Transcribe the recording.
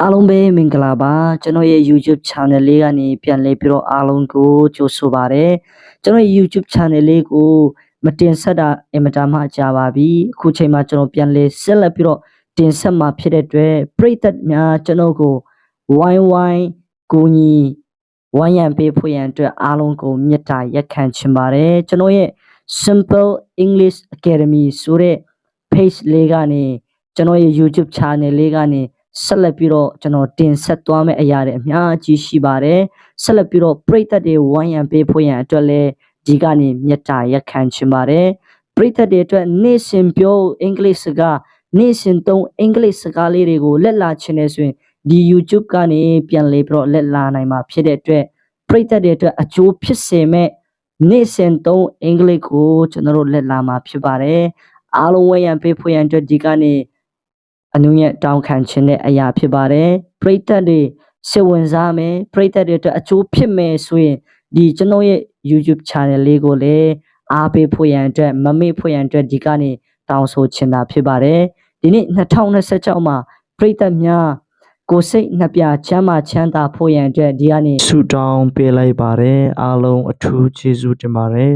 အားလုံးပဲမင်္ဂလာပါကျွန်တော်ရဲ့ YouTube channel လေးကနေပြန်လည်ပြီးတော့အားလုံးကိုကြိုဆိုပါရစေကျွန်တော်ရဲ့ YouTube channel လေးကိုမတင်ဆက်တာအင်မတန်မှကြာပါပြီအခုချိန်မှာကျွန်တော်ပြန်လည်ဆက်လက်ပြီးတော့တင်ဆက်မှာဖြစ်တဲ့အတွက်ပရိသတ်များကျွန်တော်ကိုဝိုင်းဝိုင်းကိုညီဝိုင်းရံပေးဖို့ရန်အတွက်အားလုံးကိုမေတ္တာရက်ခံချင်ပါတယ်ကျွန်တော်ရဲ့ Simple English Academy ဆိုတဲ့ page လေးကနေကျွန်တော်ရဲ့ YouTube channel လေးကနေဆက်လက်ပြီးတော့ကျွန်တော်တင်ဆက်သွားမယ့်အရာတွေအများကြီးရှိပါတယ်ဆက်လက်ပြီးတော့ပရိသတ်တွေဝိုင်းရံပေးဖို့ရန်အတွက်လည်းဒီကနေမေတ္တာရက်ခံချင်ပါတယ်ပရိသတ်တွေအတွက်နေ့စဉ်ပြောအင်္ဂလိပ်စကားနေ့စဉ်သုံးအင်္ဂလိပ်စကားလေးတွေကိုလက်လာချင်နေဆိုရင်ဒီ YouTube ကနေပြန်လေပြီးတော့လက်လာနိုင်မှာဖြစ်တဲ့အတွက်ပရိသတ်တွေအတွက်အကျိုးဖြစ်စေမဲ့နေ့စဉ်သုံးအင်္ဂလိပ်ကိုကျွန်တော်တို့လက်လာမှာဖြစ်ပါတယ်အားလုံးဝိုင်းရံပေးဖို့ရန်အတွက်ဒီကနေအနုညံ့တောင်းခံခြင်းတဲ့အရာဖြစ်ပါတယ်ပရိသတ်တွေစိတ်ဝင်စားမယ်ပရိသတ်တွေအတွက်အကျိုးဖြစ်မယ်ဆိုရင်ဒီကျွန်တော်ရဲ့ YouTube channel လေးကိုလည်းအားပေးဖို့ရန်အတွက်မမေ့ဖို့ရန်အတွက်ဒီကနေတောင်းဆိုချင်တာဖြစ်ပါတယ်ဒီနေ့2026မှာပရိသတ်များကိုစိတ်နှပြချမ်းသာချမ်းသာဖို့ရန်အတွက်ဒီကနေဆုတောင်းပေးလိုက်ပါတယ်အားလုံးအထူးကျေးဇူးတင်ပါတယ်